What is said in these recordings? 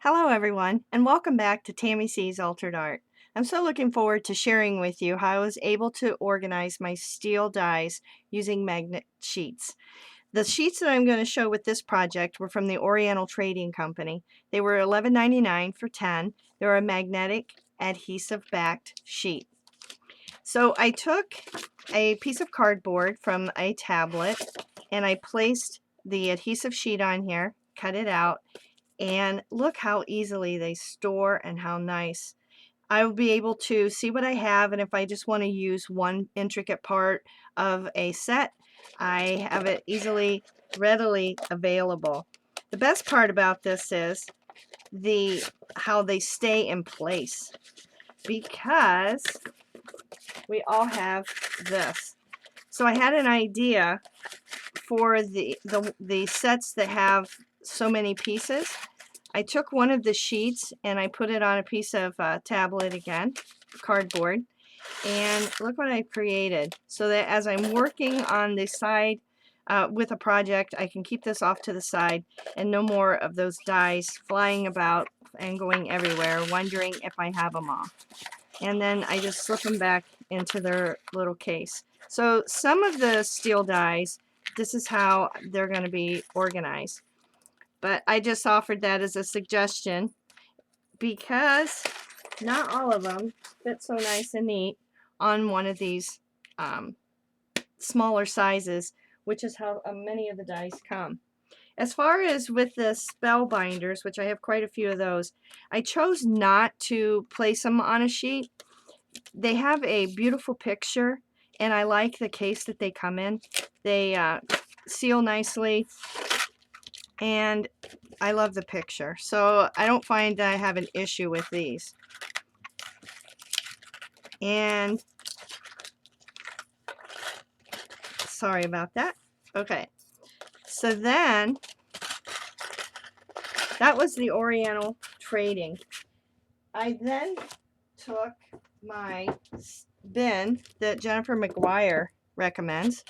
Hello everyone, and welcome back to Tammy C's Altered Art. I'm so looking forward to sharing with you how I was able to organize my steel dies using magnet sheets. The sheets that I'm going to show with this project were from the Oriental Trading Company. They were $11.99 for 10. They're a magnetic adhesive backed sheet. So I took a piece of cardboard from a tablet and I placed the adhesive sheet on here, cut it out, and look how easily they store and how nice. I will be able to see what I have, and if I just want to use one intricate part of a set, I have it readily available. The best part about this is how they stay in place, because we all have this. So I had an idea for the sets that have so many pieces. I took one of the sheets and I put it on a piece of tablet again, cardboard, and look what I created. So that as I'm working on the side with a project, I can keep this off to the side and no more of those dies flying about and going everywhere, wondering if I have them all. And then I just slip them back into their little case. So some of the steel dies, this is how they're going to be organized. But I just offered that as a suggestion because not all of them fit so nice and neat on one of these smaller sizes, which is how many of the dies come. As far as with the spell binders, which I have quite a few of those, I chose not to place them on a sheet. They have a beautiful picture, and I like the case that they come in. They seal nicely, and I love the picture, so I don't find that I have an issue with these. And sorry about that. Okay, so then that was the Oriental Trading. I then took my bin that Jennifer McGuire recommends,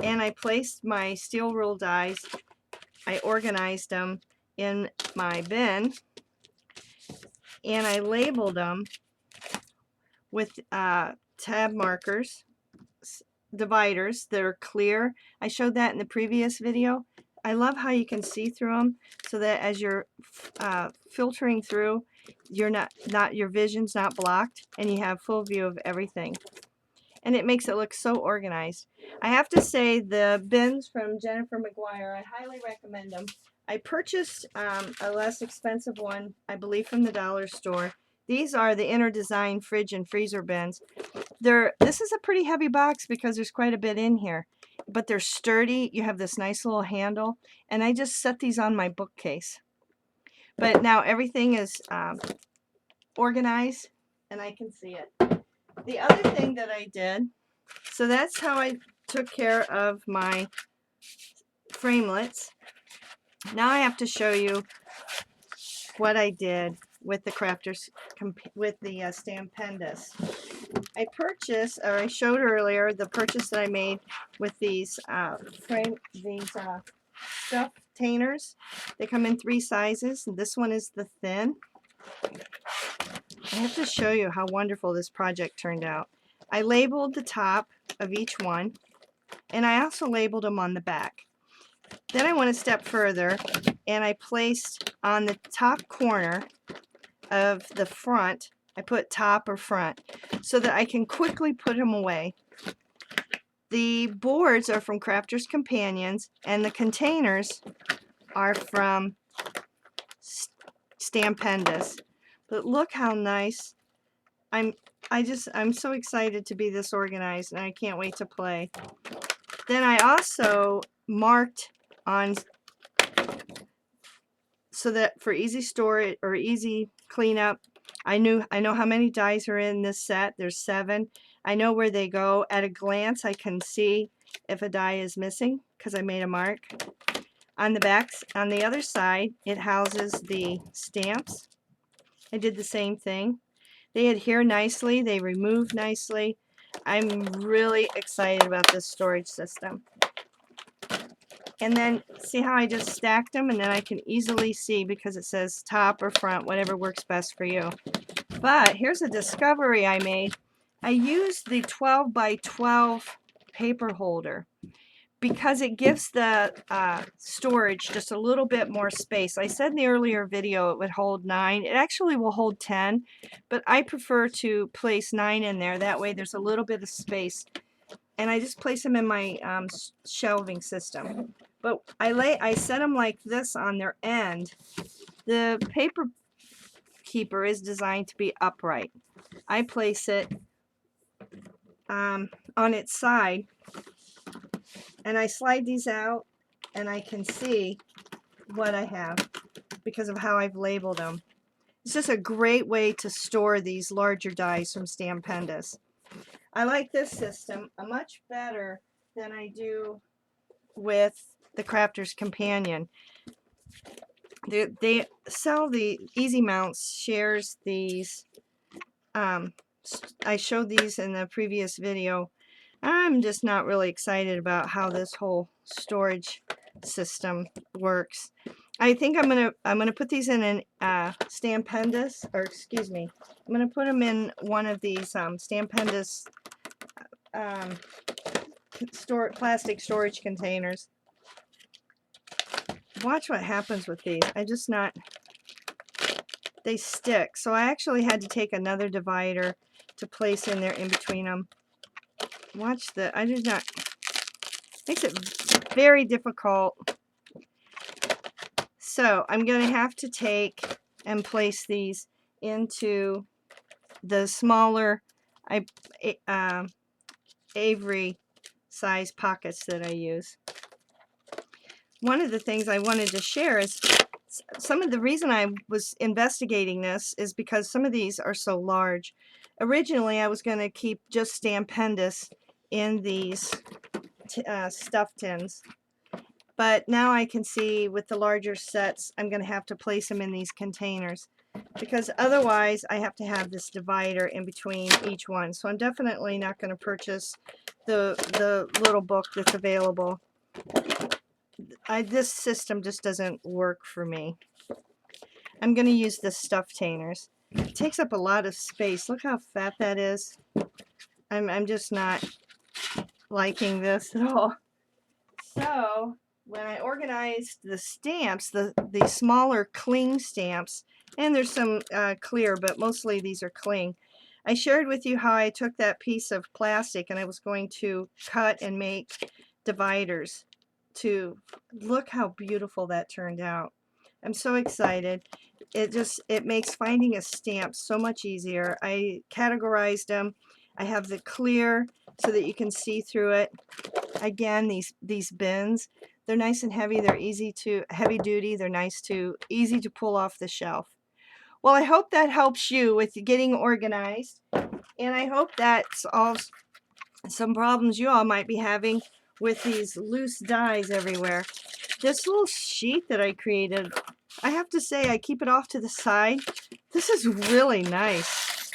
and I placed my steel rule dies. I organized them in my bin, and I labeled them with tab markers, dividers that are clear. I showed that in the previous video. I love how you can see through them, so that as you're filtering through, you're your vision's not blocked, and you have full view of everything. And it makes it look so organized. I have to say, the bins from Jennifer McGuire, I highly recommend them. I purchased a less expensive one, I believe from the dollar store. These are the Inner Design fridge and freezer bins. This is a pretty heavy box because there's quite a bit in here, but they're sturdy. You have this nice little handle, and I just set these on my bookcase. But now everything is organized, and I can see it. The other thing that I did, so that's how I took care of my framelets. Now I have to show you what I did with the Stampendous. I purchased, or I showed earlier, the purchase that I made with these Stuftainers. They come in 3 sizes, and this one is the thin. I have to show you how wonderful this project turned out. I labeled the top of each one, and I also labeled them on the back. Then I went a step further, and I placed on the top corner of the front, I put top or front, so that I can quickly put them away. The boards are from Crafter's Companions, and the containers are from Stampendous. But look how nice. I'm so excited to be this organized, and I can't wait to play. Then I also marked on, so that for easy storage or easy cleanup, I know how many dies are in this set. There's 7. I know where they go. At a glance, I can see if a die is missing because I made a mark. On the backs, on the other side, it houses the stamps. I did the same thing. They adhere nicely. They remove nicely. I'm really excited about this storage system. And then see how I just stacked them, and then I can easily see because it says top or front, whatever works best for you. But here's a discovery I made. I used the 12 by 12 paper holder because it gives the storage just a little bit more space. I said in the earlier video it would hold 9. It actually will hold 10, but I prefer to place 9 in there. That way there's a little bit of space. And I just place them in my shelving system. But I set them like this on their end. The paper keeper is designed to be upright. I place it on its side, and I slide these out, and I can see what I have because of how I've labeled them. It's just a great way to store these larger dies from Stampendous. I like this system much better than I do with the Crafter's Companion. They sell the EZMounts shares these. I showed these in the previous video. I'm just not really excited about how this whole storage system works. I think I'm gonna put these in an Stampendous, or excuse me, I'm gonna put them in one of these Stampendous plastic storage containers. Watch what happens with these. They stick. So I actually had to take another divider to place in there in between them. Watch makes it very difficult. So I'm going to have to take and place these into the smaller Avery size pockets that I use. One of the things I wanted to share is some of the reason I was investigating this is because some of these are so large. Originally I was going to keep just Stampendous in these stuff tins, but now I can see with the larger sets I'm going to have to place them in these containers because otherwise I have to have this divider in between each one. So I'm definitely not going to purchase the little book that's available. This system just doesn't work for me. I'm going to use the Stuftainers. It takes up a lot of space. Look how fat that is. I'm just not liking this at all. So when I organized the stamps, the smaller cling stamps, and there's some clear, but mostly these are cling. I shared with you how I took that piece of plastic and I was going to cut and make dividers. To look how beautiful that turned out. I'm so excited. It makes finding a stamp so much easier. I categorized them. I have the clear so that you can see through it. Again, these bins, they're nice and heavy. They're heavy duty. They're easy to pull off the shelf. Well, I hope that helps you with getting organized, and I hope that solves some problems you all might be having with these loose dies everywhere. This little sheet that I created, I have to say I keep it off to the side. This is really nice.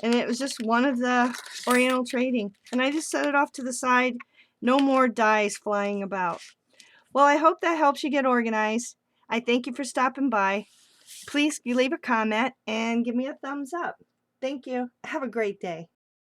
And it was just one of the Oriental trading. And I just set it off to the side. No more dies flying about. Well, I hope that helps you get organized. I thank you for stopping by. Please leave a comment and give me a thumbs up. Thank you. Have a great day.